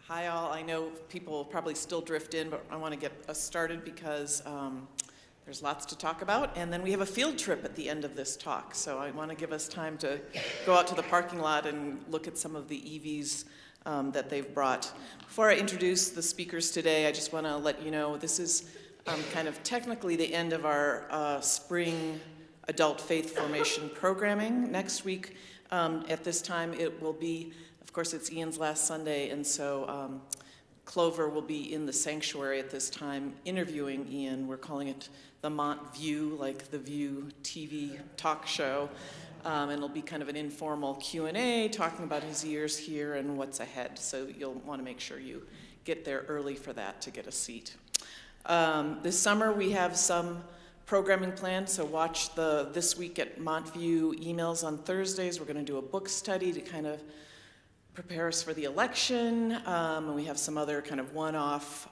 Hi all, I know people will probably still drift in, but I want to get us started because there's lots to talk about, and then we have a field trip at the end of this talk, so I want to give us time to go out to the parking lot and look at some of the EVs that they've brought. Before I introduce the speakers today, I just want to let you know this is kind of technically the end of our spring adult faith formation programming. Next week at this time it will be, of course it's Ian's last Sunday, and so Clover will be in the sanctuary at this time interviewing Ian. We're calling it the Mont View, like the View TV talk show. And it'll be kind of an informal Q&A talking about his years here and what's ahead. So you'll want to make sure you get there early for that to get a seat. This summer we have some programming planned, so watch the This Week at Montview emails on Thursdays. We're going to do a book study to kind of prepare us for the election, and we have some other kind of one-off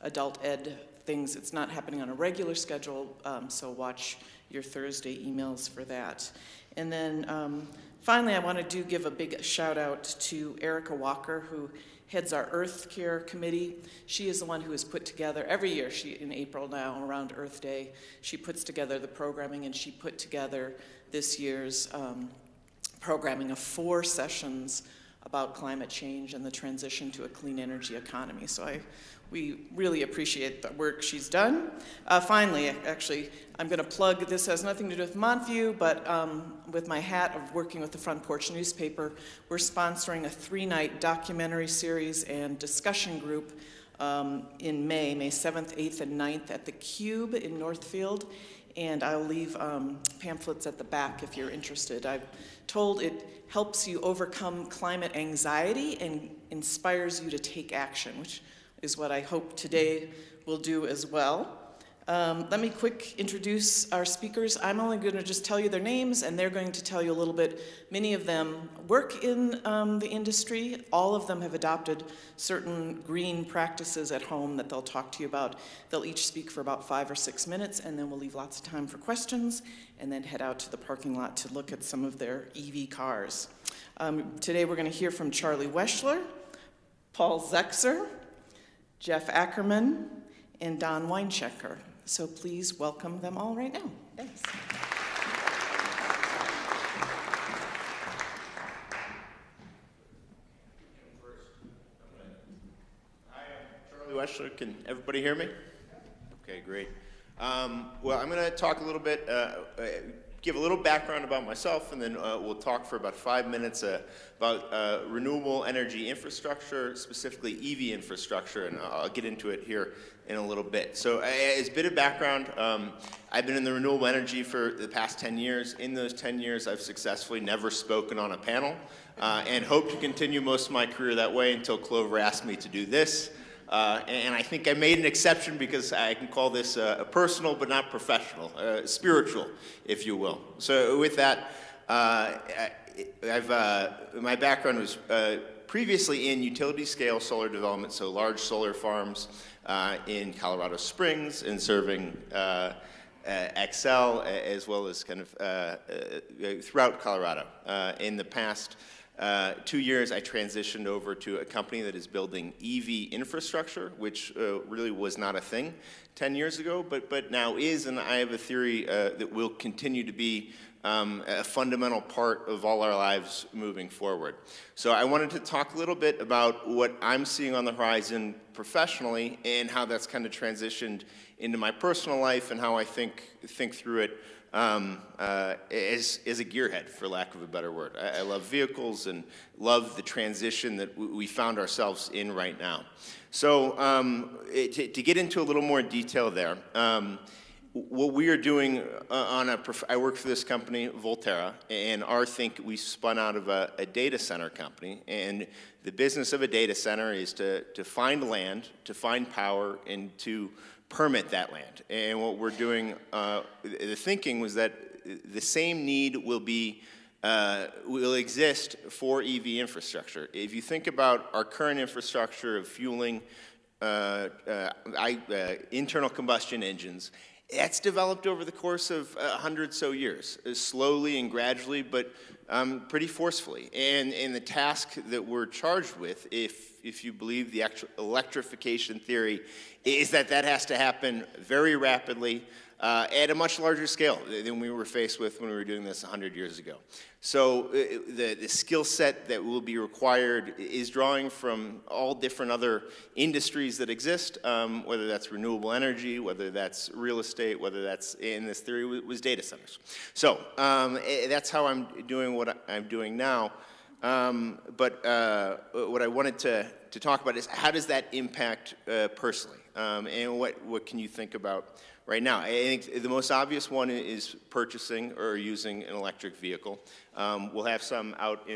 adult ed things. It's not happening on a regular schedule, so watch your Thursday emails for that. And then finally, I want to give a big shout out to Erica Walker, who heads our Earth Care Committee. She is the one who has put together, every year, in April now, around Earth Day, she puts together the programming, and she put together this year's programming of 4 sessions about climate change and the transition to a clean energy economy. So we really appreciate the work she's done. Finally, actually, I'm going to plug, this has nothing to do with Montview, but with my hat of working with the Front Porch newspaper, we're sponsoring a 3-night documentary series and discussion group in May 7th, 8th, and 9th at the Cube in Northfield. And I'll leave pamphlets at the back if you're interested. I've told it helps you overcome climate anxiety and inspires you to take action, which is what I hope today will do as well. Let me quick introduce our speakers. I'm only going to just tell you their names, and they're going to tell you a little bit. Many of them work in the industry. All of them have adopted certain green practices at home that they'll talk to you about. They'll each speak for about 5 or 6 minutes, and then we'll leave lots of time for questions, and then head out to the parking lot to look at some of their EV cars. Today we're going to hear from Charlie Weschler, Paul Zexer, Jeff Ackerman, and Don Weinchecker. So please welcome them all right now. Thanks. Hi, I'm Charlie Weschler. Can everybody hear me? Okay, great. Well, I'm going to talk a little bit, give a little background about myself, and then we'll talk for about 5 minutes about renewable energy infrastructure, specifically EV infrastructure, and I'll get into it here in a little bit. So as a bit of background, I've been in the renewable energy for the past 10 years. In those 10 years, I've successfully never spoken on a panel and hope to continue most of my career that way until Clover asked me to do this. And I think I made an exception because I can call this a personal but not professional, spiritual, if you will. So with that, my background was previously in utility scale solar development, so large solar farms in Colorado Springs and serving Xcel as well as kind of throughout Colorado. In the past 2 years, I transitioned over to a company that is building EV infrastructure, which really was not a thing 10 years ago, but now is, and I have a theory that will continue to be a fundamental part of all our lives moving forward. So I wanted to talk a little bit about what I'm seeing on the horizon professionally and how that's kind of transitioned into my personal life and how I think through it as a gearhead, for lack of a better word. I love vehicles and love the transition that we found ourselves in right now. So to get into a little more detail there, what we are doing I work for this company, Volterra, and we spun out of a data center company, and the business of a data center is to find land, to find power, and to permit that land. And what we're doing, the thinking was that the same need will exist for EV infrastructure. If you think about our current infrastructure of fueling internal combustion engines, that's developed over the course of 100 so years, slowly and gradually, but pretty forcefully. And the task that we're charged with, if you believe the actual electrification theory, is that has to happen very rapidly at a much larger scale than we were faced with when we were doing this 100 years ago. So the skill set that will be required is drawing from all different other industries that exist, whether that's renewable energy, whether that's real estate, whether that's, in this theory, was data centers. So that's how I'm doing what I'm doing now. But what I wanted to talk about is how does that impact personally, and what can you think about right now? I think the most obvious one is purchasing or using an electric vehicle. We'll have some out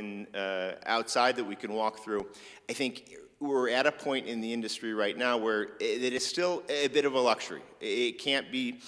outside that we can walk through. I think we're at a point in the industry right now where it is still a bit of a luxury. It can't be.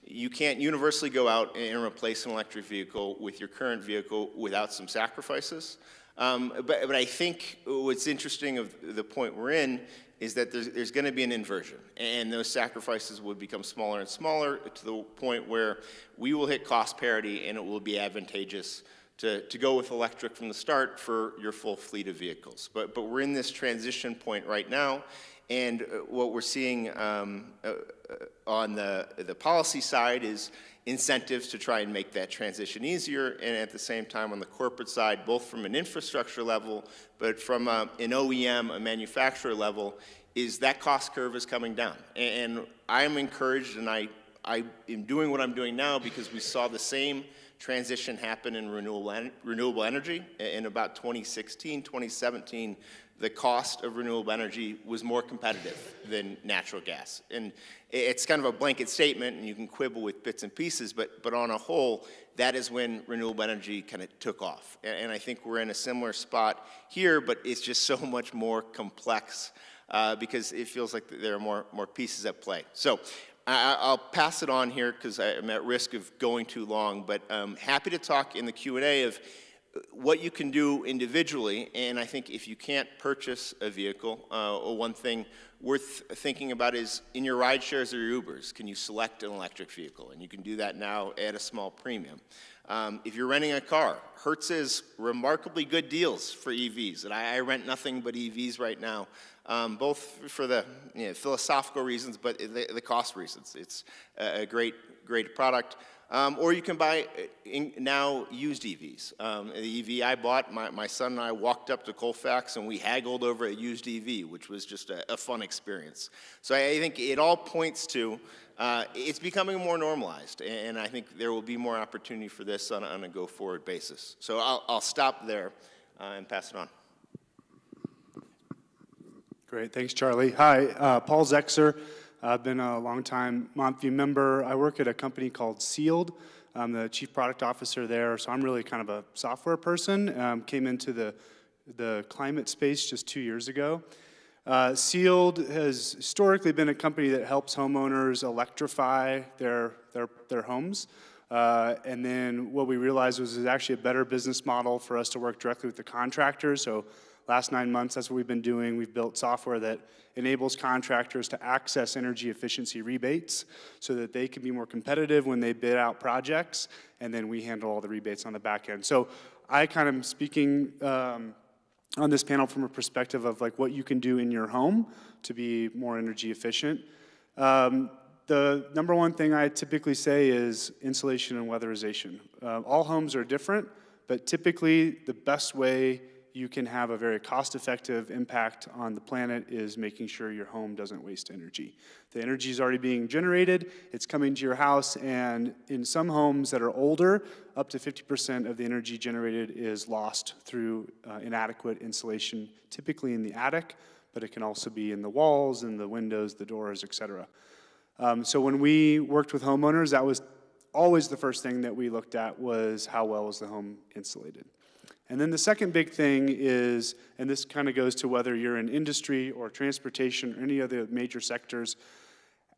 You can't universally go out and replace an electric vehicle with your current vehicle without some sacrifices. But I think what's interesting of the point we're in is that there's going to be an inversion, and those sacrifices will become smaller and smaller to the point where we will hit cost parity, and it will be advantageous to go with electric from the start for your full fleet of vehicles. But we're in this transition point right now, and what we're seeing on the policy side is incentives to try and make that transition easier, and at the same time on the corporate side, both from an infrastructure level, but from an OEM, a manufacturer level, is that cost curve is coming down. And I'm encouraged, and I am doing what I'm doing now because we saw the same transition happen in renewable energy. In about 2016, 2017, the cost of renewable energy was more competitive than natural gas. And it's kind of a blanket statement, and you can quibble with bits and pieces, but on a whole, that is when renewable energy kind of took off. And I think we're in a similar spot here, but it's just so much more complex because it feels like there are more pieces at play. So I'll pass it on here because I'm at risk of going too long, but I'm happy to talk in the Q&A of what you can do individually. And I think if you can't purchase a vehicle, one thing worth thinking about is in your ride shares or your Ubers, can you select an electric vehicle? And you can do that now at a small premium. If you're renting a car, Hertz is remarkably good deals for EVs. And I rent nothing but EVs right now, both for the philosophical reasons, but the cost reasons. It's a great product. Or you can buy now used EVs. The EV I bought, my son and I walked up to Colfax and we haggled over a used EV, which was just a fun experience. So I think it all points to it's becoming more normalized, and I think there will be more opportunity for this on a go-forward basis. So I'll stop there and pass it on. Great, thanks, Charlie. Hi, Paul Zexer. I've been a long-time Montview member. I work at a company called Sealed. I'm the chief product officer there, so I'm really kind of a software person. Came into the climate space just 2 years ago. Sealed has historically been a company that helps homeowners electrify their homes. And then what we realized was it's actually a better business model for us to work directly with the contractors. So last 9 months, that's what we've been doing. We've built software that enables contractors to access energy efficiency rebates so that they can be more competitive when they bid out projects, and then we handle all the rebates on the back end. So I kind of am speaking on this panel from a perspective of like what you can do in your home to be more energy efficient. The number one thing I typically say is insulation and weatherization. All homes are different, but typically the best way you can have a very cost-effective impact on the planet is making sure your home doesn't waste energy. The energy is already being generated, it's coming to your house, and in some homes that are older, up to 50% of the energy generated is lost through inadequate insulation, typically in the attic, but it can also be in the walls, in the windows, the doors, etc. So when we worked with homeowners, that was always the first thing that we looked at was how well was the home insulated. And then the second big thing is, and this kind of goes to whether you're in industry or transportation or any other major sectors,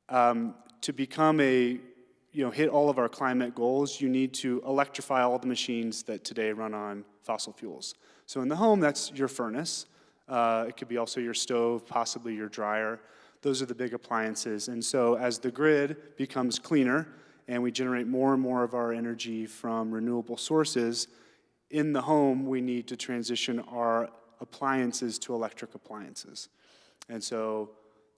to become hit all of our climate goals, you need to electrify all the machines that today run on fossil fuels. So in the home, that's your furnace. It could be also your stove, possibly your dryer. Those are the big appliances. And so as the grid becomes cleaner and we generate more and more of our energy from renewable sources, in the home, we need to transition our appliances to electric appliances. And so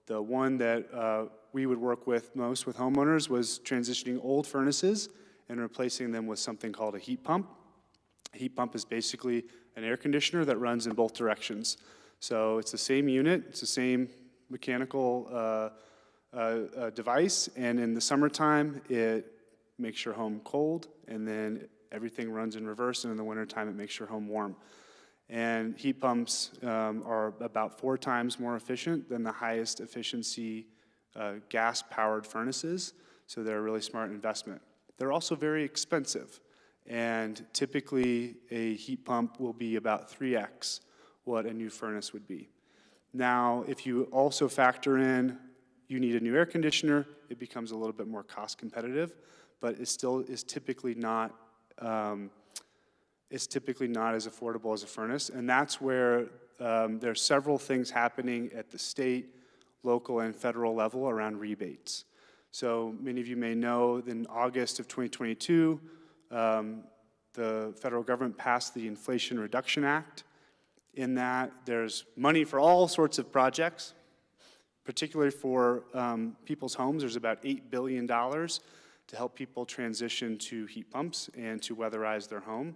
the one that we would work with most with homeowners was transitioning old furnaces and replacing them with something called a heat pump. A heat pump is basically an air conditioner that runs in both directions. So it's the same unit, it's the same mechanical device, and in the summertime, it makes your home cold, and then everything runs in reverse, and in the wintertime, it makes your home warm. And heat pumps are about 4 times more efficient than the highest efficiency gas-powered furnaces, so they're a really smart investment. They're also very expensive, and typically a heat pump will be about 3x what a new furnace would be. Now, if you also factor in you need a new air conditioner, it becomes a little bit more cost competitive, but it still is typically not as affordable as a furnace, and that's where there are several things happening at the state, local, and federal level around rebates. So many of you may know that in August of 2022, the federal government passed the Inflation Reduction Act. In that, there's money for all sorts of projects, particularly for people's homes. There's about $8 billion to help people transition to heat pumps and to weatherize their home.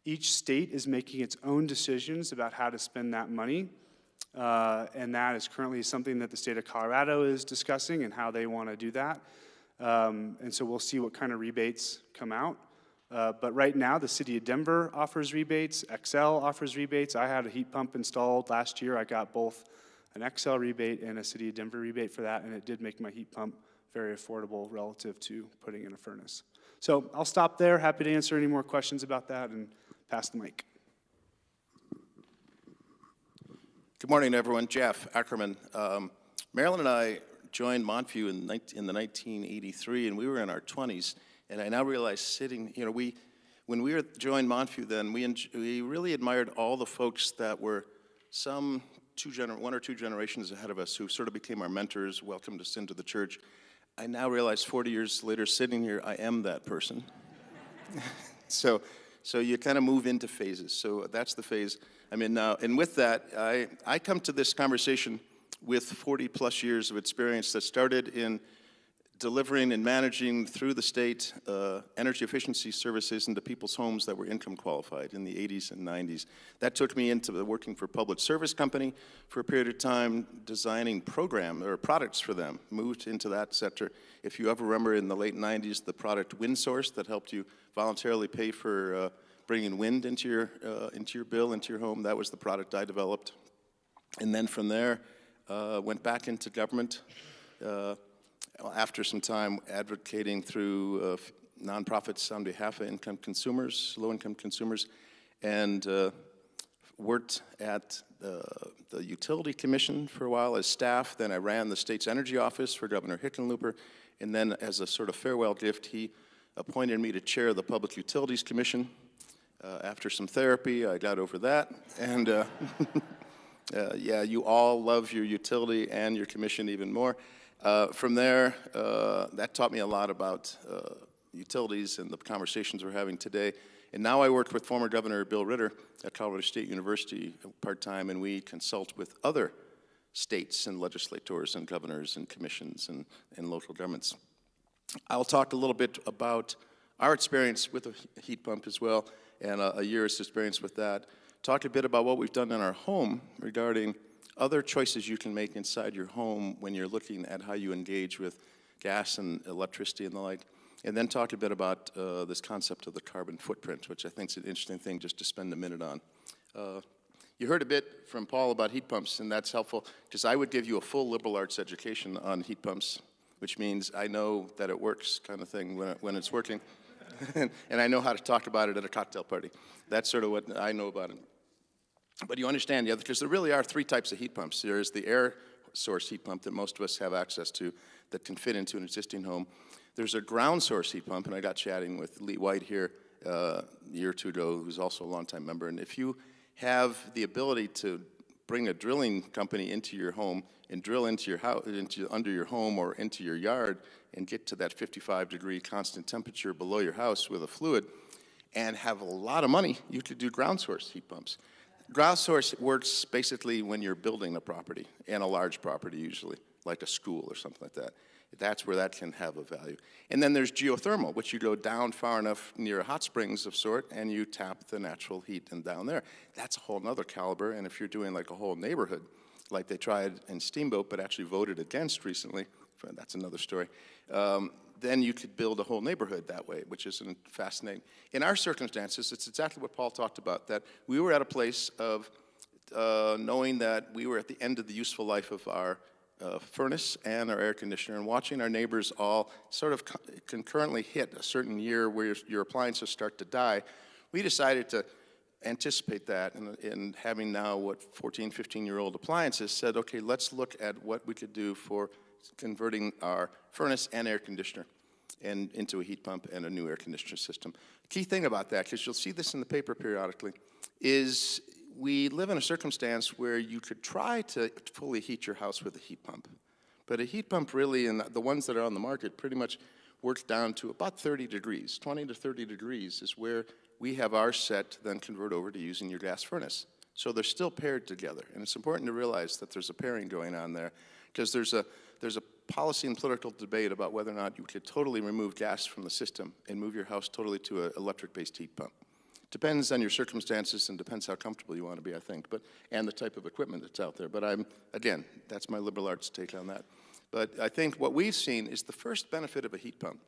Each state is making its own decisions about how to spend that money, and that is currently something that the state of Colorado is discussing and how they want to do that. And so we'll see what kind of rebates come out. But right now, the city of Denver offers rebates, Xcel offers rebates. I had a heat pump installed last year. I got both an Xcel rebate and a city of Denver rebate for that, and it did make my heat pump very affordable relative to putting in a furnace. So I'll stop there. Happy to answer any more questions about that and pass the mic. Good morning, everyone. Jeff Ackerman. Marilyn and I joined Montview in the 1983, and we were in our 20s. And I now realize when we joined Montview then, we really admired all the folks that were one or two generations ahead of us who sort of became our mentors, welcomed us into the church. I now realize 40 years later, sitting here, I am that person. So you kind of move into phases. So that's the phase I'm in now. And with that, I come to this conversation with 40 plus years of experience that started in delivering and managing through the state energy efficiency services into people's homes that were income qualified in the 80s and 90s. That took me into working for a public service company for a period of time, designing program or products for them, moved into that sector. If you ever remember in the late 90s, the product WindSource that helped you voluntarily pay for bringing wind into your bill, into your home, that was the product I developed. And then from there, went back into government, after some time advocating through nonprofits on behalf of income consumers, low-income consumers, and worked at the Utility Commission for a while as staff. Then I ran the state's energy office for Governor Hickenlooper, and then as a sort of farewell gift, he appointed me to chair the Public Utilities Commission. After some therapy, I got over that, and yeah, you all love your utility and your commission even more. From there, that taught me a lot about utilities and the conversations we're having today. And now I work with former Governor Bill Ritter at Colorado State University part-time, and we consult with other states and legislators and governors and commissions and local governments. I'll talk a little bit about our experience with a heat pump as well, and a year's experience with that. Talk a bit about what we've done in our home regarding other choices you can make inside your home when you're looking at how you engage with gas and electricity and the like. And then talk a bit about this concept of the carbon footprint, which I think is an interesting thing just to spend a minute on. You heard a bit from Paul about heat pumps, and that's helpful, because I would give you a full liberal arts education on heat pumps, which means I know that it works kind of thing when it's working. And I know how to talk about it at a cocktail party. That's sort of what I know about it. But you understand, yeah, because there really are 3 types of heat pumps. There's the air source heat pump that most of us have access to that can fit into an existing home. There's a ground source heat pump, and I got chatting with Lee White here a year or two ago, who's also a longtime member. And if you have the ability to bring a drilling company into your home and drill into your house, under your home or into your yard, and get to that 55-degree constant temperature below your house with a fluid, and have a lot of money, you could do ground source heat pumps. Ground source works basically when you're building a property, and a large property usually, like a school or something like that. That's where that can have a value. And then there's geothermal, which you go down far enough near hot springs of sort, and you tap the natural heat and down there. That's a whole nother caliber, and if you're doing like a whole neighborhood, like they tried in Steamboat but actually voted against recently, that's another story, then you could build a whole neighborhood that way, which is fascinating. In our circumstances, it's exactly what Paul talked about, that we were at a place of knowing that we were at the end of the useful life of our furnace and our air conditioner, and watching our neighbors all sort of concurrently hit a certain year where your appliances start to die. We decided to anticipate that, and having now, 14, 15-year-old appliances, said, okay, let's look at what we could do for converting our furnace and air conditioner and into a heat pump and a new air conditioner system. Key thing about that, because you'll see this in the paper periodically, is we live in a circumstance where you could try to fully heat your house with a heat pump. But a heat pump really, and the ones that are on the market, pretty much works down to about 30 degrees. 20 to 30 degrees is where we have ours set to then convert over to using your gas furnace. So they're still paired together. And it's important to realize that there's a pairing going on there, because there's a policy and political debate about whether or not you could totally remove gas from the system and move your house totally to an electric-based heat pump. Depends on your circumstances and depends how comfortable you want to be, I think, and the type of equipment that's out there. But again, that's my liberal arts take on that. But I think what we've seen is the first benefit of a heat pump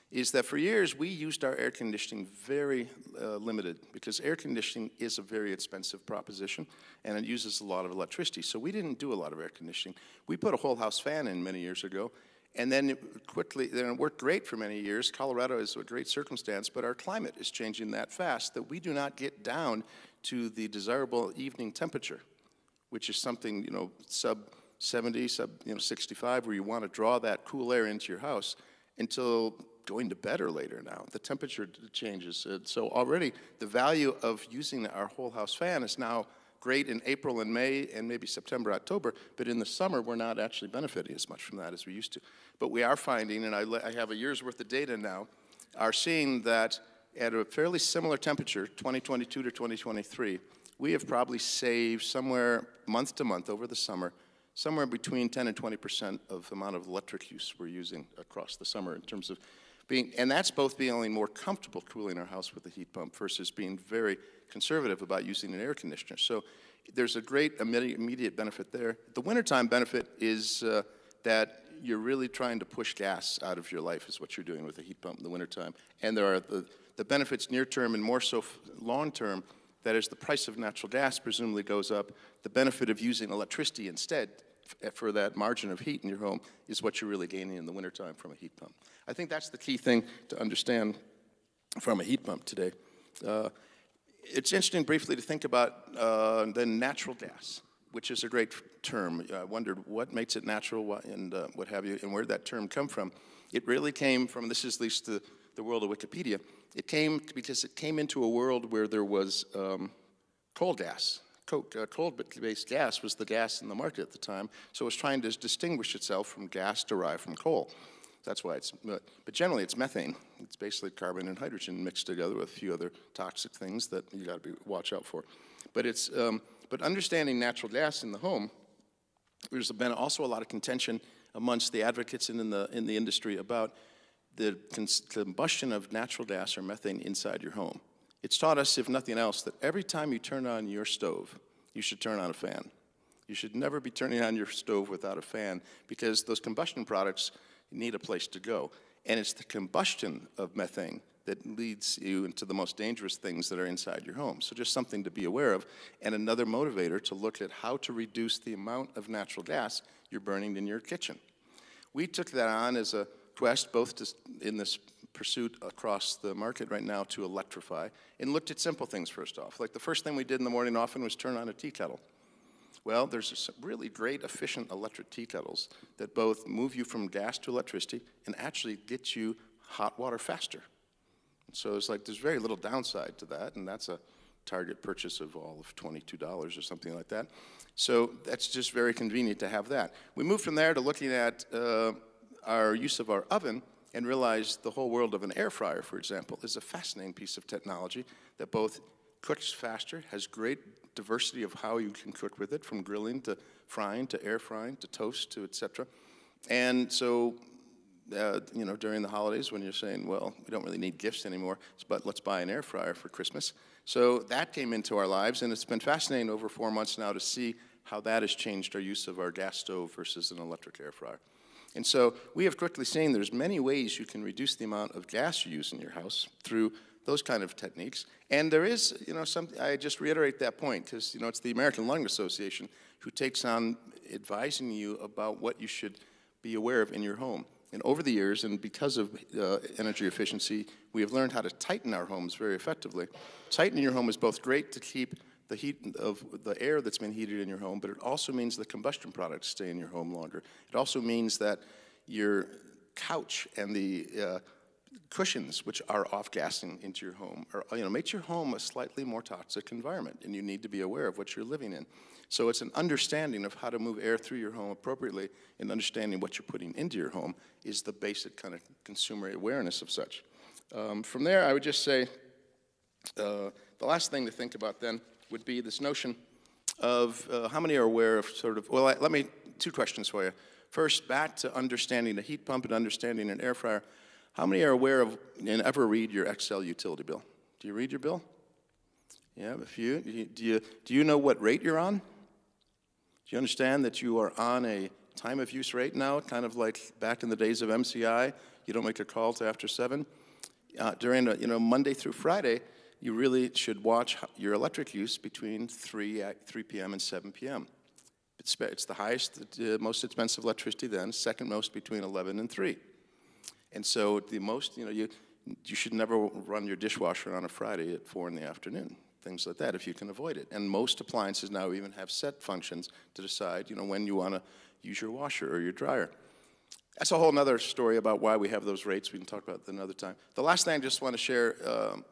is that for years we used our air conditioning very limited, because air conditioning is a very expensive proposition and it uses a lot of electricity. So we didn't do a lot of air conditioning. We put a whole house fan in many years ago, and then it worked great for many years. Colorado is a great circumstance, but our climate is changing that fast that we do not get down to the desirable evening temperature, which is something, sub 70, sub 65, where you want to draw that cool air into your house until going to bed or later now. The temperature changes. So already the value of using our whole house fan is now great in April and May and maybe September, October, but in the summer we're not actually benefiting as much from that as we used to. But we are finding, and I have a year's worth of data now, are seeing that at a fairly similar temperature, 2022 to 2023, we have probably saved somewhere month to month over the summer, somewhere between 10 and 20% of the amount of electric use we're using across the summer in terms of and that's both being more comfortable cooling our house with a heat pump versus being very conservative about using an air conditioner. So there's a great immediate benefit there. The wintertime benefit is that you're really trying to push gas out of your life is what you're doing with a heat pump in the wintertime. And there are the benefits near term and more so long term, that as the price of natural gas presumably goes up, the benefit of using electricity instead for that margin of heat in your home is what you're really gaining in the wintertime from a heat pump. I think that's the key thing to understand from a heat pump today. It's interesting briefly to think about then natural gas, which is a great term. I wondered what makes it natural and what have you, and where did that term come from? It really came from, this is at least the world of Wikipedia, it came because it came into a world where there was coal gas. Coal-based gas was the gas in the market at the time, so it was trying to distinguish itself from gas derived from coal. That's why but generally it's methane. It's basically carbon and hydrogen mixed together with a few other toxic things that you got to watch out for. But but understanding natural gas in the home, there's been also a lot of contention amongst the advocates in the industry about the combustion of natural gas or methane inside your home. It's taught us, if nothing else, that every time you turn on your stove, you should turn on a fan. You should never be turning on your stove without a fan, because those combustion products need a place to go. And it's the combustion of methane that leads you into the most dangerous things that are inside your home. So just something to be aware of, and another motivator to look at how to reduce the amount of natural gas you're burning in your kitchen. We took that on as a quest, both in this pursuit across the market right now to electrify, and looked at simple things first off. Like the first thing we did in the morning often was turn on a tea kettle. Well, there's some really great efficient electric tea kettles that both move you from gas to electricity and actually get you hot water faster. So it's like there's very little downside to that, and that's a target purchase of all of $22 or something like that. So that's just very convenient to have that. We moved from there to looking at our use of our oven, and realized the whole world of an air fryer, for example, is a fascinating piece of technology that both cooks faster, has great diversity of how you can cook with it, from grilling to frying to air frying to toast to et cetera. And so, you know, during the holidays when you're saying, well, we don't really need gifts anymore, but let's buy an air fryer for Christmas. So that came into our lives, and it's been fascinating over 4 months now to see how that has changed our use of our gas stove versus an electric air fryer. And so we have quickly seen there's many ways you can reduce the amount of gas you use in your house through those kind of techniques. And there is, you know, I just reiterate that point because, you know, it's the American Lung Association who takes on advising you about what you should be aware of in your home. And over the years, and because of energy efficiency, we have learned how to tighten our homes very effectively. Tightening your home is both great to keep the heat of the air that's been heated in your home, but it also means the combustion products stay in your home longer. It also means that your couch and the cushions, which are off-gassing into your home, makes your home a slightly more toxic environment, and you need to be aware of what you're living in. So it's an understanding of how to move air through your home appropriately, and understanding what you're putting into your home is the basic kind of consumer awareness of such. From there, I would just say the last thing to think about then would be this notion of how many are aware of sort of, well, let me, 2 questions for you. First, back to understanding a heat pump and understanding an air fryer. How many are aware of and ever read your Xcel utility bill? Do you read your bill? Yeah, a few. Do you know what rate you're on? Do you understand that you are on a time of use rate now, kind of like back in the days of MCI? You don't make a call till after 7. During Monday through Friday, you really should watch your electric use between 3 p.m. and 7 p.m. It's the highest, most expensive electricity then, second most between 11 and 3. And so the most, you should never run your dishwasher on a Friday at 4 in the afternoon, things like that, if you can avoid it. And most appliances now even have set functions to decide, when you want to use your washer or your dryer. That's a whole other story about why we have those rates. We can talk about that another time. The last thing I just want to share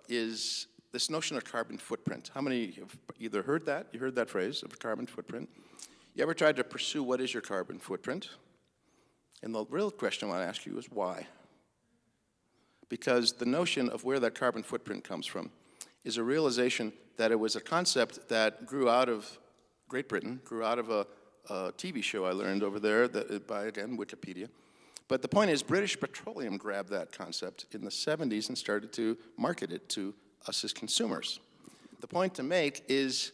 is this notion of carbon footprint. How many have either heard that, you heard that phrase of a carbon footprint? You ever tried to pursue what is your carbon footprint? And the real question I want to ask you is why? Because the notion of where that carbon footprint comes from is a realization that it was a concept that grew out of Great Britain, grew out of a TV show I learned over there by, again, Wikipedia. But the point is, British Petroleum grabbed that concept in the 70s and started to market it to us as consumers. The point to make is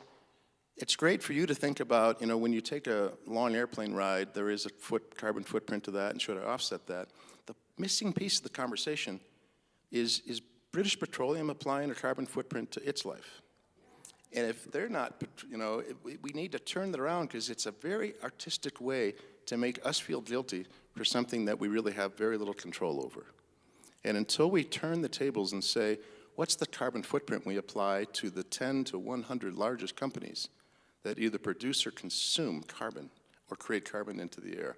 it's great for you to think about, when you take a long airplane ride, there is a carbon footprint to that, and should I offset that? The missing piece of the conversation is British Petroleum applying a carbon footprint to its life? And if they're not, we need to turn that around, because it's a very artistic way to make us feel guilty for something that we really have very little control over. And until we turn the tables and say, what's the carbon footprint we apply to the 10 to 100 largest companies that either produce or consume carbon or create carbon into the air,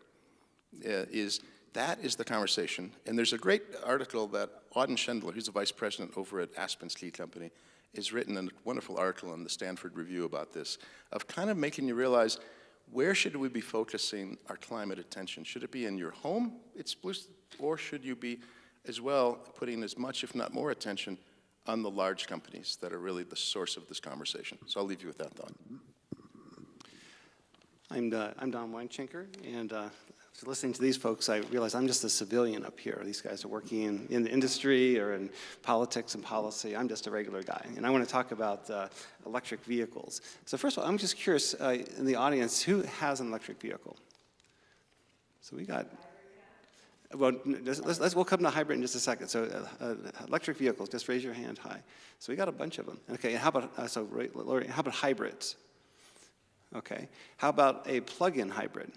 that is the conversation. And there's a great article that Auden Schendler, who's the vice president over at Aspen Ski Company, has written a wonderful article in the Stanford Review about this, of kind of making you realize, where should we be focusing our climate attention? Should it be in your home, or should you be as well putting as much, if not more, attention on the large companies that are really the source of this conversation? So I'll leave you with that thought. I'm Don Weinschenker, and so listening to these folks, I realize I'm just a civilian up here. These guys are working in the industry or in politics and policy. I'm just a regular guy, and I want to talk about electric vehicles. So first of all, I'm just curious, in the audience, who has an electric vehicle? So we got, well, we'll come to hybrid in just a second. So electric vehicles, just raise your hand high. So we got a bunch of them. Okay, and how about, Lori, how about hybrids? Okay, how about a plug-in hybrid?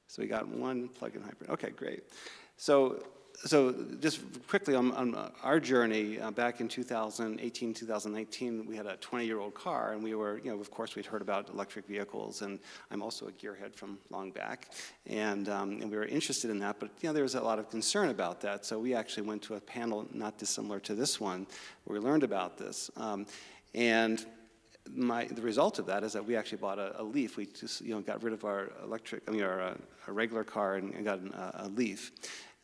So we got one plug-in hybrid. Okay, great. So just quickly on our journey, back in 2018, 2019, we had a 20-year-old car, and we were, of course, we'd heard about electric vehicles, and I'm also a gearhead from long back, and we were interested in that, but there was a lot of concern about that, so we actually went to a panel not dissimilar to this one, where we learned about this, and the result of that is that we actually bought a Leaf. We just got rid of our our regular car and got a Leaf.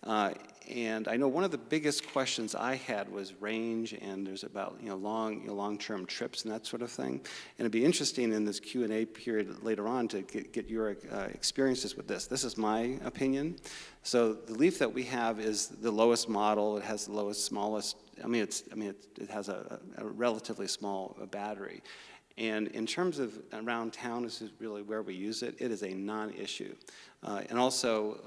And I know one of the biggest questions I had was range, and there's about long-term trips and that sort of thing. And it'd be interesting in this Q&A period later on to get your experiences with this. This is my opinion. So the Leaf that we have is the lowest model. It has the smallest. It has a relatively small battery. And in terms of around town, this is really where we use it. It is a non-issue. And also,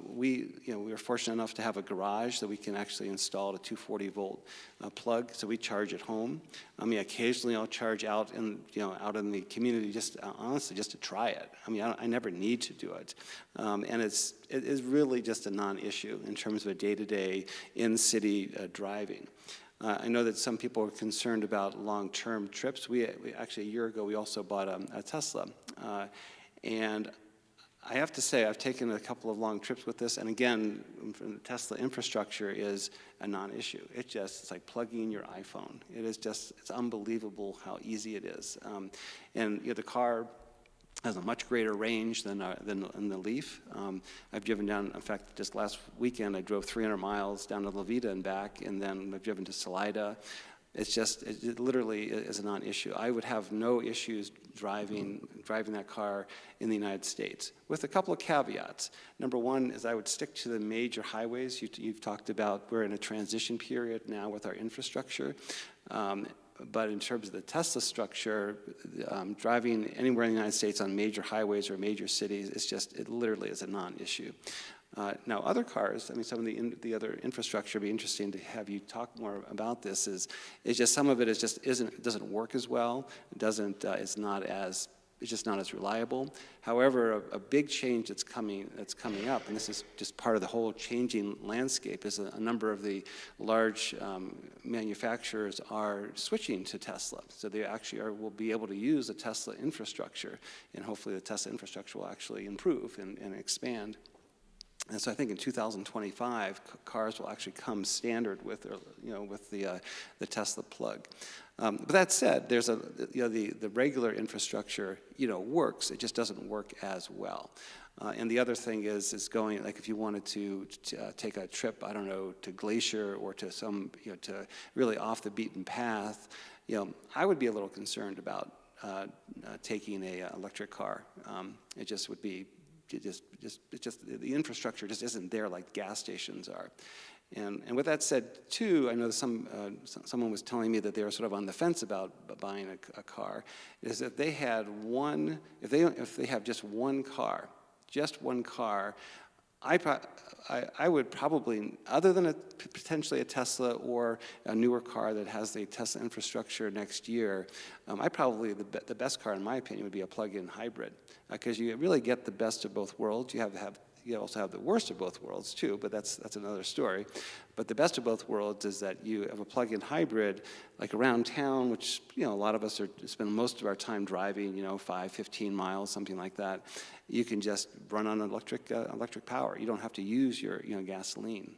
we were fortunate enough to have a garage that we can actually install a 240-volt plug, so we charge at home. Occasionally I'll charge out in the community, just honestly, just to try it. I never need to do it. And it is really just a non-issue in terms of a day-to-day in-city driving. I know that some people are concerned about long-term trips. We actually, a year ago, we also bought a Tesla. And I have to say, I've taken a couple of long trips with this, and again, the Tesla infrastructure is a non-issue. It's like plugging in your iPhone. It's unbelievable how easy it is. And the car has a much greater range than the Leaf. I've driven down, in fact, just last weekend, I drove 300 miles down to La Veta and back, and then I've driven to Salida. It literally is a non-issue. I would have no issues driving that car in the United States, with a couple of caveats. Number one is I would stick to the major highways. You've talked about we're in a transition period now with our infrastructure. But in terms of the Tesla structure, driving anywhere in the United States on major highways or major cities, it literally is a non-issue. Now, other cars, some of the other infrastructure would be interesting to have you talk more about this. Is just some of it doesn't work as well. It's just not as reliable. However, a big change that's coming up, and this is just part of the whole changing landscape, is a number of the large manufacturers are switching to Tesla. So they actually will be able to use the Tesla infrastructure, and hopefully the Tesla infrastructure will actually improve and expand. And so I think in 2025, cars will actually come standard with the Tesla plug. But that said, there's the regular infrastructure works. It just doesn't work as well. And the other thing is going, like, if you wanted to take a trip, I don't know, to Glacier or to some to really off the beaten path, I would be a little concerned about taking a electric car. It just would be. The infrastructure just isn't there like gas stations are. And with that said, too, I know someone was telling me that they were sort of on the fence about buying a car, is that they had if they have just one car, I would probably, other than potentially a Tesla or a newer car that has the Tesla infrastructure next year, the best car, in my opinion, would be a plug-in hybrid, because you really get the best of both worlds. You also have the worst of both worlds too, but that's another story. But the best of both worlds is that you have a plug-in hybrid, like around town, which a lot of us spend most of our time driving, 5, 15 miles, something like that. You can just run on electric power. You don't have to use your gasoline.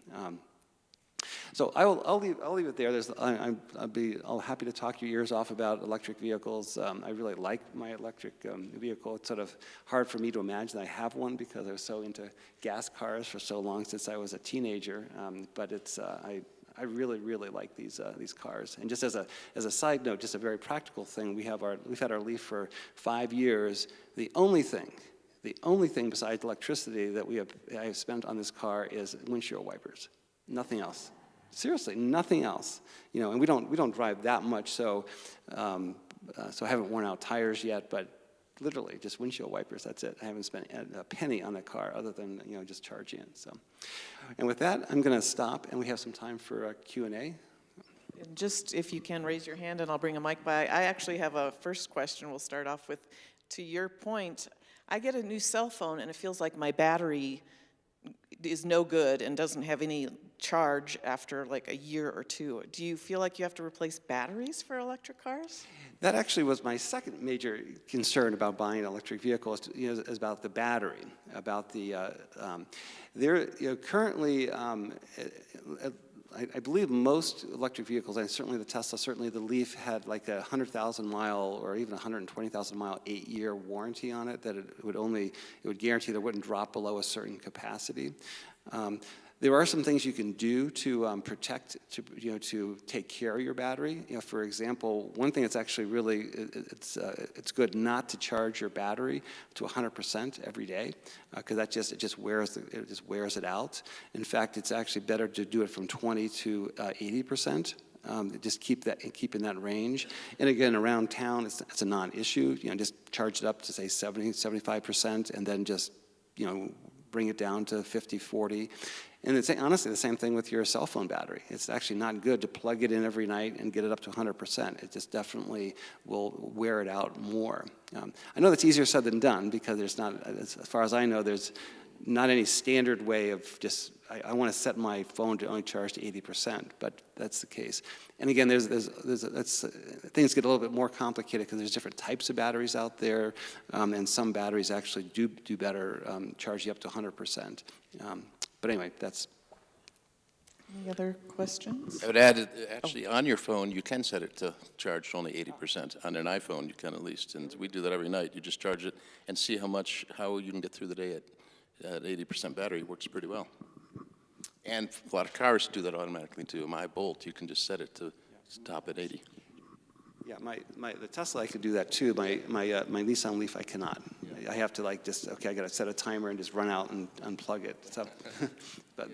So I'll leave it there. I'll happy to talk your ears off about electric vehicles. I really like my electric vehicle. It's sort of hard for me to imagine I have one because I was so into gas cars for so long since I was a teenager. But I really, really like these cars. And just as a side note, just a very practical thing, we've had our Leaf for 5 years. The only thing besides electricity that I have spent on this car is windshield wipers. Nothing else. Seriously, nothing else. And we don't drive that much, so I haven't worn out tires yet. But literally, just windshield wipers. That's it. I haven't spent a penny on the car other than just charging it. So, and with that, I'm going to stop, and we have some time for Q&A. Just if you can raise your hand, and I'll bring a mic by. I actually have a first question. We'll start off with, to your point, I get a new cell phone, and it feels like my battery is no good and doesn't have any charge after like a year or two. Do you feel like you have to replace batteries for electric cars? That actually was my second major concern about buying an electric vehicle, is about the battery, about currently, I believe most electric vehicles, and certainly the Tesla, certainly the Leaf, had like a 100,000 mile or even 120,000 mile 8-year warranty on it, that it would guarantee that it wouldn't drop below a certain capacity. There are some things you can do to protect, to take care of your battery. For example, one thing that's actually really, it's good not to charge your battery to 100% every day, because it just wears it out. In fact, it's actually better to do it from 20 to 80%. Just keep in that range. And again, around town, it's a non-issue. Just charge it up to say 70, 75%, and then just bring it down to 50, 40. And it's honestly the same thing with your cell phone battery. It's actually not good to plug it in every night and get it up to 100%. It just definitely will wear it out more. I know that's easier said than done, because there's not, as far as I know, there's not any standard way of just, I want to set my phone to only charge to 80%, but that's the case. And again, things get a little bit more complicated because there's different types of batteries out there, and some batteries actually do better, charge you up to 100%. But anyway, that's. Any other questions? I would add, actually, on your phone, you can set it to charge only 80%. On an iPhone, you can at least, and we do that every night. You just charge it and see how you can get through the day at 80% battery. It works pretty well. And a lot of cars do that automatically too. My Bolt, you can just set it to stop at 80. Yeah, the Tesla, I could do that too. My Nissan Leaf, I cannot. I have to I got to set a timer and just run out and unplug it. So, but.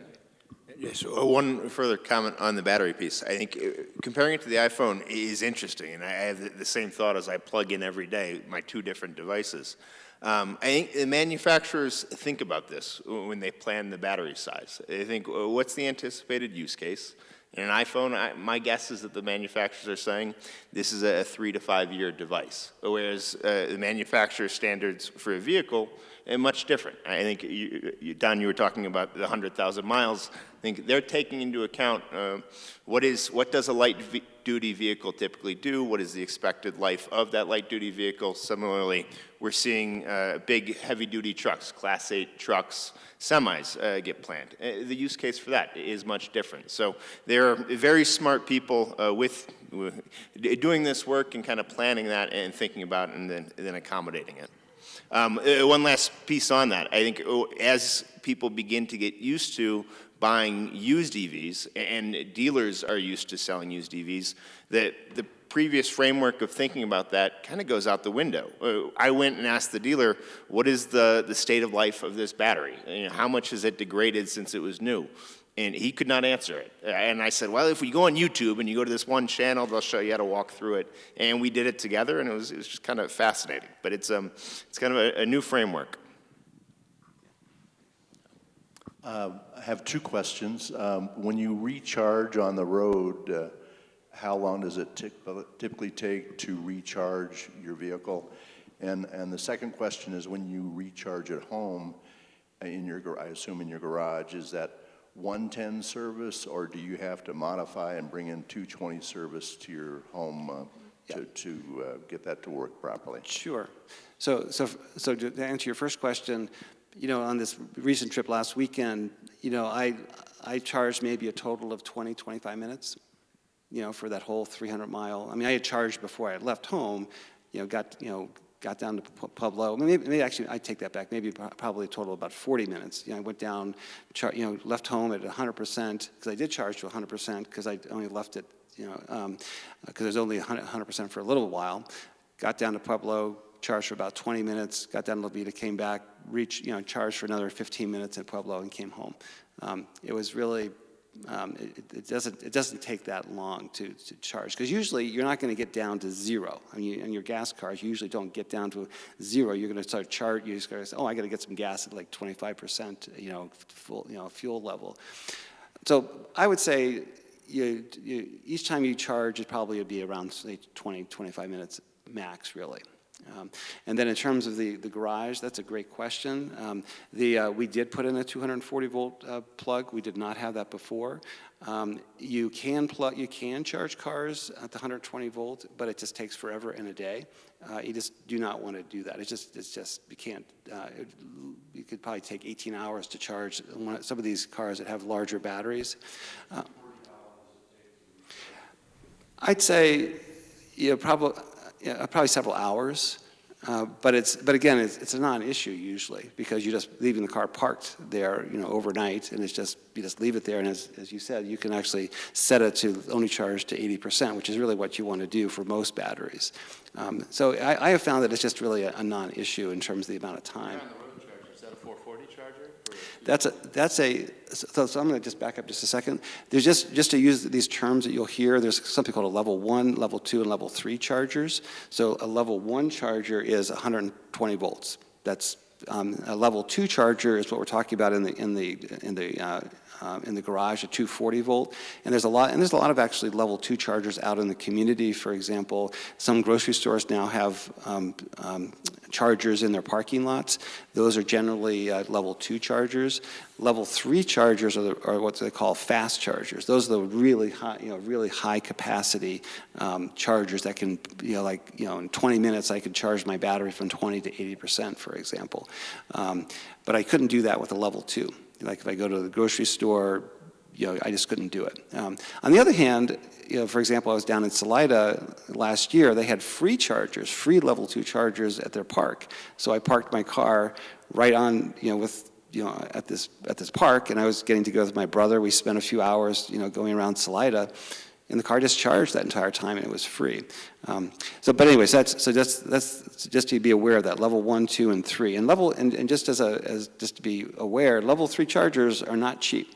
Yes, one further comment on the battery piece. I think comparing it to the iPhone is interesting, and I have the same thought as I plug in every day my two different devices. I think the manufacturers think about this when they plan the battery size. They think, what's the anticipated use case? In an iPhone, my guess is that the manufacturers are saying this is a 3 to 5 year device, whereas the manufacturer standards for a vehicle are much different. I think, Don, you were talking about the 100,000 miles. I think they're taking into account what does a light-duty vehicle typically do? What is the expected life of that light-duty vehicle? Similarly, we're seeing big, heavy-duty trucks, Class 8 trucks, semis get planned. The use case for that is much different. So there are very smart people doing this work and kind of planning that and thinking about it and then accommodating it. One last piece on that. I think as people begin to get used to buying used EVs, and dealers are used to selling used EVs, that the previous framework of thinking about that kind of goes out the window. I went and asked the dealer, what is the state of life of this battery? How much has it degraded since it was new? And he could not answer it. And I said, well, if we go on YouTube and you go to this one channel, they'll show you how to walk through it. And we did it together, and it was just kind of fascinating. But it's kind of a new framework. I have two questions. When you recharge on the road, how long does it typically take to recharge your vehicle? And the second question is, when you recharge at home, I assume in your garage, is that 110 service, or do you have to modify and bring in 220 service to your home to get that to work properly? Sure. So to answer your first question, on this recent trip last weekend, I charged maybe a total of 20, 25 minutes, for that whole 300-mile. I mean, I had charged before I had left home, got down to Pueblo. Maybe actually, I take that back. Maybe probably a total of about 40 minutes. I went down, left home at 100%, because I did charge to 100%, because I only left it, because it was only 100% for a little while. Got down to Pueblo, charged for about 20 minutes, got down to La Vida, came back, charged for another 15 minutes at Pueblo, and came home. It was really, it doesn't take that long to charge, because usually you're not going to get down to zero. I mean, in your gas cars, you usually don't get down to zero. You're going to start charge. You just got to say, oh, I got to get some gas at like 25%, full, fuel level. So I would say each time you charge, it probably would be around say 20, 25 minutes max, really. And then in terms of the garage, that's a great question. We did put in a 240-volt plug. We did not have that before. You can charge cars at the 120-volt, but it just takes forever and a day. You just do not want to do that. It's just you can't. You could probably take 18 hours to charge some of these cars that have larger batteries. I'd say probably several hours. But again, it's a non-issue usually, because you're just leaving the car parked there, overnight, and you just leave it there. And as you said, you can actually set it to only charge to 80%, which is really what you want to do for most batteries. So I have found that it's just really a non-issue in terms of the amount of time. Is that a 440 charger? So I'm going to just back up just a second. There's just to use these terms that you'll hear, there's something called a level 1, level 2, and level 3 chargers. So a level 1 charger is 120 volts. That's a level 2 charger is what we're talking about in the garage, a 240 volt. And there's a lot of actually level 2 chargers out in the community. For example, some grocery stores now have chargers in their parking lots. Those are generally level 2 chargers. Level 3 chargers are what they call fast chargers. Those are the really high capacity chargers that can, in 20 minutes I could charge my battery from 20 to 80%, for example. But I couldn't do that with a level 2. Like if I go to the grocery store, I just couldn't do it. On the other hand, for example, I was down in Salida last year. They had free chargers, free level 2 chargers at their park. So I parked my car right on, at this park, and I was getting to go with my brother. We spent a few hours, going around Salida, and the car just charged that entire time, and it was free. But anyways, that's just to be aware of that, level 1, 2, and 3, and just just to be aware, level 3 chargers are not cheap.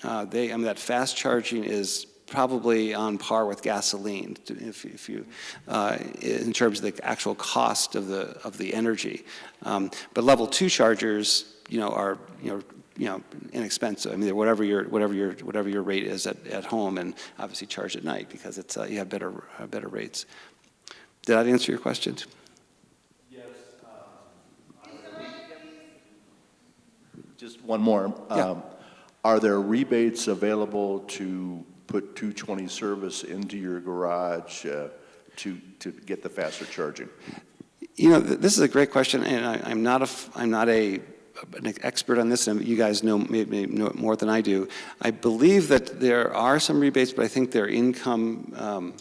That fast charging is probably on par with gasoline, if you in terms of the actual cost of the energy. But level 2 chargers, are inexpensive. I mean, whatever your rate is at home, and obviously charge at night because it's you have better rates. Did that answer your question? Yes. Just one more. Yeah. Are there rebates available to put 220 service into your garage to get the faster charging? This is a great question, and I'm not an expert on this, and you guys maybe know more than I do. I believe that there are some rebates, but I think they're income.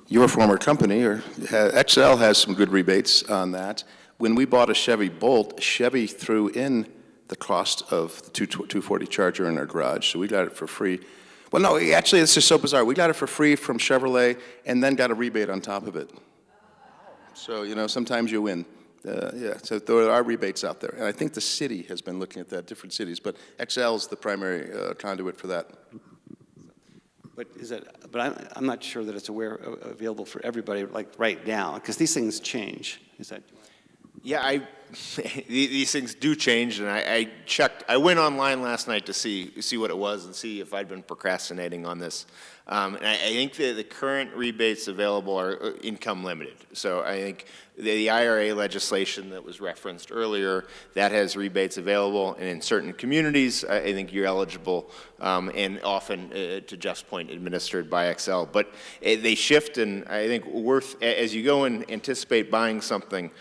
Your former company, or XL, has some good rebates on that. When we bought a Chevy Bolt, Chevy threw in the cost of the 240 charger in our garage, so we got it for free. Well, no, actually, it's just so bizarre. We got it for free from Chevrolet and then got a rebate on top of it. So, sometimes you win. So there are rebates out there. And I think the city has been looking at that, different cities, but XL is the primary conduit for that. But I'm not sure that it's available for everybody, like right now, because these things change. Is that? Yeah, these things do change, and I checked. I went online last night to see what it was and see if I'd been procrastinating on this. And I think that the current rebates available are income limited. So I think the IRA legislation that was referenced earlier, that has rebates available, and in certain communities, I think you're eligible, and often, to Jeff's point, administered by XL. But they shift, and I think as you go and anticipate buying something,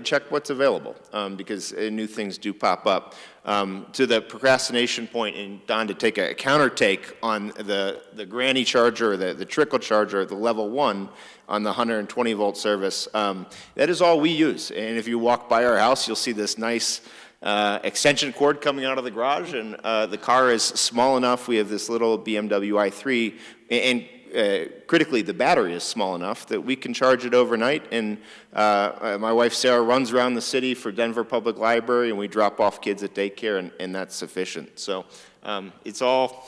check what's available, because new things do pop up. To the procrastination point, and Don, to take a counter take on the granny charger, the trickle charger, the level 1 on the 120 volt service, that is all we use. And if you walk by our house, you'll see this nice extension cord coming out of the garage, and the car is small enough. We have this little BMW i3, and critically, the battery is small enough that we can charge it overnight. And my wife Sarah runs around the city for Denver Public Library, and we drop off kids at daycare, and that's sufficient. So it's all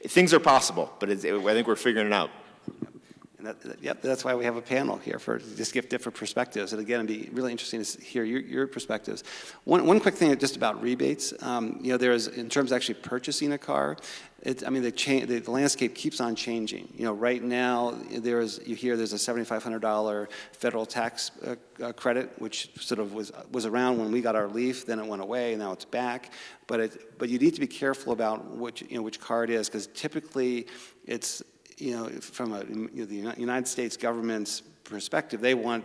things are possible, but I think we're figuring it out. Yep, that's why we have a panel here, for just give different perspectives. And again, it'd be really interesting to hear your perspectives. One quick thing just about rebates. There's, in terms of actually purchasing a car, the landscape keeps on changing. Right now, there's a $7,500 federal tax credit, which sort of was around when we got our Leaf. Then it went away, and now it's back. But you need to be careful about which car it is, because typically it's from the United States government's perspective, they want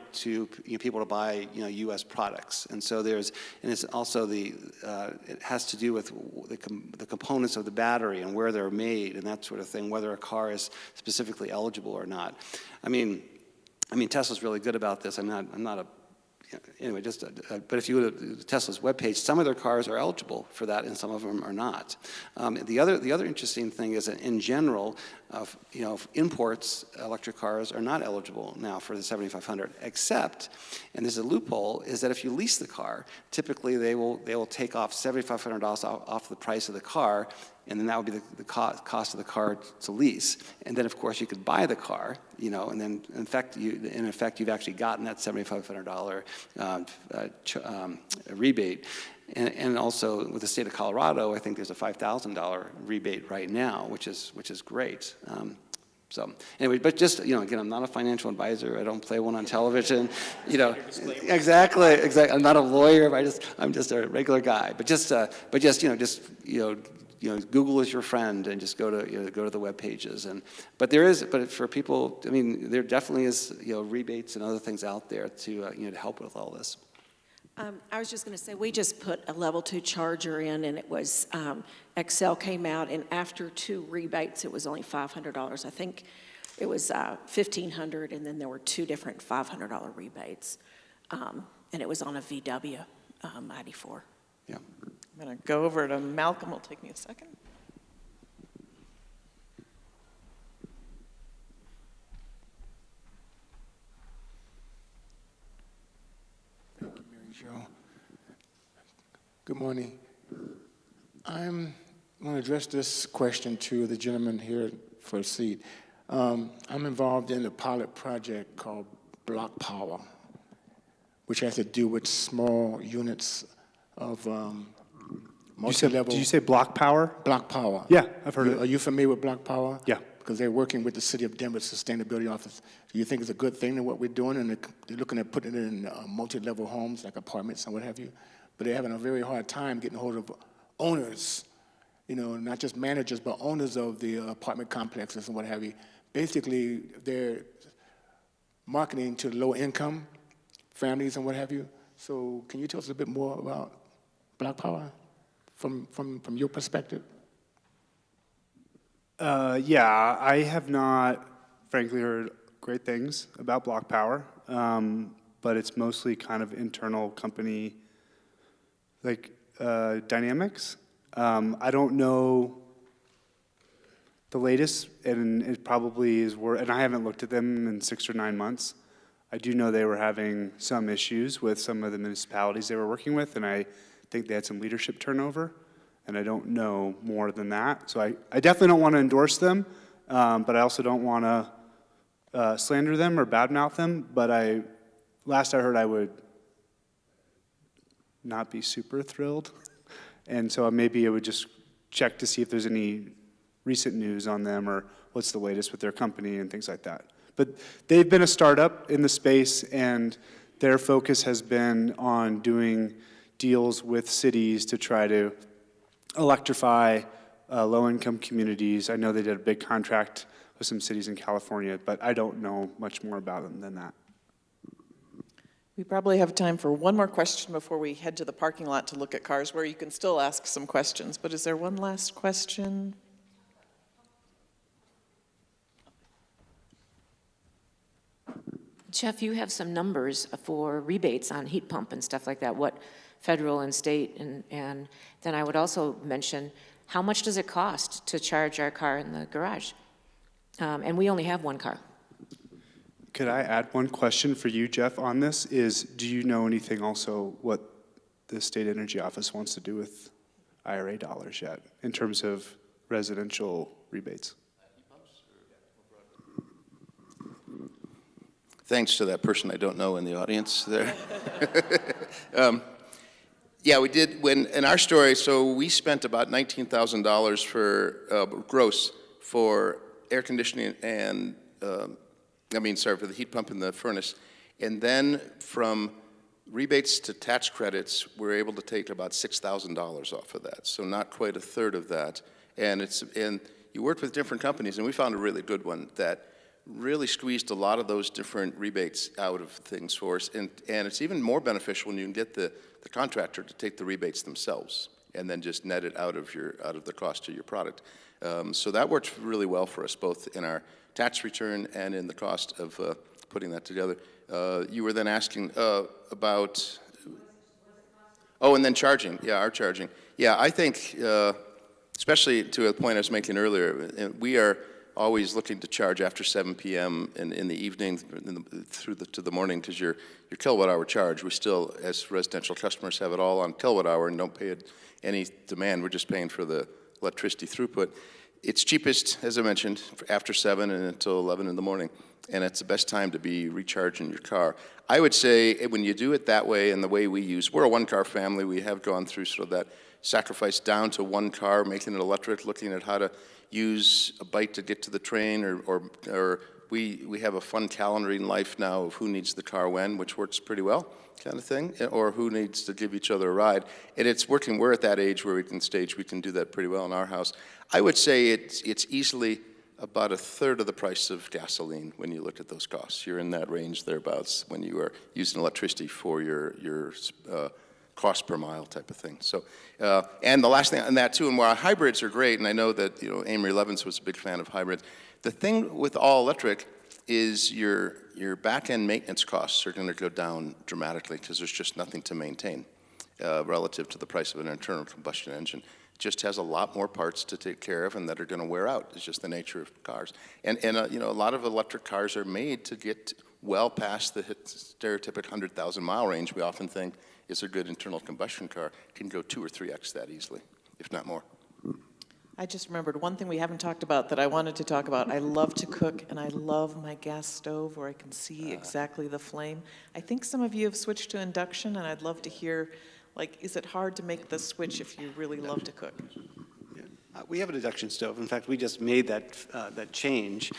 people to buy U.S. products, and so it's also it has to do with the components of the battery and where they're made and that sort of thing, whether a car is specifically eligible or not. I mean, Tesla's really good about this. I'm not a, anyway, but if you go to Tesla's webpage, some of their cars are eligible for that and some of them are not. The other interesting thing is that in general, imports, electric cars are not eligible now for the 7500, except, and there's a loophole, is that if you lease the car, typically they will take off $7,500 off the price of the car, and then that would be the cost of the car to lease. And then, of course, you could buy the car, and then, in effect, you've actually gotten that $7,500 rebate. And also, with the state of Colorado, I think there's a $5,000 rebate right now, which is great. So anyway, but just, again, I'm not a financial advisor. I don't play one on television. Exactly. I'm not a lawyer. I'm just a regular guy. But Google is your friend, and just go to the web pages. But for people, I mean, there definitely is rebates and other things out there to help with all this. I was just going to say, we just put a level 2 charger in, and it was, Excel came out, and after 2 rebates, it was only $500. I think it was $1,500, and then there were 2 different $500 rebates. And it was on a VW ID4. Yeah. I'm going to go over to Malcolm. It'll take me a second. Good morning. I'm going to address this question to the gentleman here for a seat. I'm involved in a pilot project called Block Power, which has to do with small units of multi-level. Did you say Block Power? Block Power. Yeah, I've heard of it. Are you familiar with Block Power? Yeah. Because they're working with the City of Denver Sustainability Office. Do you think it's a good thing in what we're doing? And they're looking at putting it in multi-level homes, like apartments and what have you. But they're having a very hard time getting a hold of owners, not just managers, but owners of the apartment complexes and what have you. Basically, they're marketing to low-income families and what have you. So can you tell us a bit more about Block Power from your perspective? Yeah, I have not, frankly, heard great things about Block Power, but it's mostly kind of internal company dynamics. I don't know the latest, and it probably is and I haven't looked at them in 6 or 9 months. I do know they were having some issues with some of the municipalities they were working with, and I think they had some leadership turnover, and I don't know more than that. So I definitely don't want to endorse them, but I also don't want to slander them or badmouth them, but last I heard I would not be super thrilled. And so maybe I would just check to see if there's any recent news on them or what's the latest with their company and things like that. But they've been a startup in the space, and their focus has been on doing deals with cities to try to electrify low-income communities. I know they did a big contract with some cities in California, but I don't know much more about them than that. We probably have time for one more question before we head to the parking lot to look at cars, where you can still ask some questions. But is there one last question? Jeff, you have some numbers for rebates on heat pump and stuff like that, what federal and state, and then I would also mention, how much does it cost to charge our car in the garage? And we only have one car. Could I add one question for you, Jeff, on this? Do you know anything also what the State Energy Office wants to do with IRA dollars yet in terms of residential rebates? Thanks to that person I don't know in the audience there. Yeah, we did, in our story, so we spent about $19,000 for gross for air conditioning and, for the heat pump and the furnace. And then from rebates to tax credits, we're able to take about $6,000 off of that. So not quite a third of that. And you worked with different companies, and we found a really good one that really squeezed a lot of those different rebates out of things for us. And it's even more beneficial when you can get the contractor to take the rebates themselves and then just net it out of the cost of your product. So that worked really well for us, both in our tax return and in the cost of putting that together. You were then asking about, oh, and then charging, yeah, our charging. Yeah, I think, especially to a point I was making earlier, we are always looking to charge after 7 p.m. in the evening to the morning, because your kilowatt hour charge, we still, as residential customers, have it all on kilowatt hour and don't pay any demand. We're just paying for the electricity throughput. It's cheapest, as I mentioned, after 7 and until 11 in the morning, and it's the best time to be recharging your car. I would say when you do it that way and the way we use, we're a one-car family. We have gone through sort of that sacrifice down to one car, making it electric, looking at how to use a bike to get to the train, or we have a fun calendar in life now of who needs the car when, which works pretty well, kind of thing, or who needs to give each other a ride. And it's working. We're at that age where we can do that pretty well in our house. I would say it's easily about a third of the price of gasoline when you look at those costs. You're in that range thereabouts when you are using electricity for your cost per mile type of thing. So, and the last thing on that too, and while hybrids are great, and I know that Amory Levins was a big fan of hybrids. The thing with all electric is your back-end maintenance costs are going to go down dramatically because there's just nothing to maintain relative to the price of an internal combustion engine. It just has a lot more parts to take care of and that are going to wear out. It's just the nature of cars. And a lot of electric cars are made to get well past the stereotypic 100,000-mile range. We often think is a good internal combustion car can go 2 or 3x that easily, if not more. I just remembered one thing we haven't talked about that I wanted to talk about. I love to cook, and I love my gas stove where I can see exactly the flame. I think some of you have switched to induction, and I'd love to hear, is it hard to make the switch if you really love to cook? We have an induction stove. In fact, we just made that change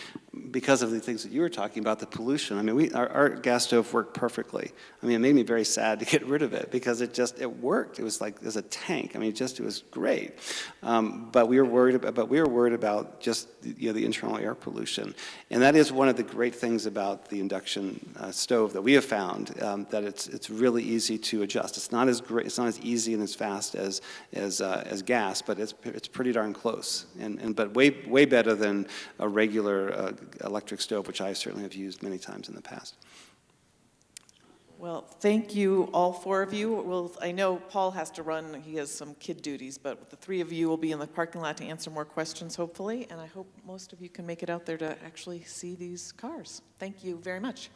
because of the things that you were talking about, the pollution. I mean, our gas stove worked perfectly. I mean, it made me very sad to get rid of it because it worked. It was like it was a tank. I mean, it was great. But we were worried about just the internal air pollution, and that is one of the great things about the induction stove that we have found, that it's really easy to adjust. It's not as great. It's not as easy and as fast as gas, but it's pretty darn close, but way better than a regular electric stove, which I certainly have used many times in the past. Well, thank you, all 4 of you. Well, I know Paul has to run. He has some kid duties, but the 3 of you will be in the parking lot to answer more questions, hopefully, and I hope most of you can make it out there to actually see these cars. Thank you very much.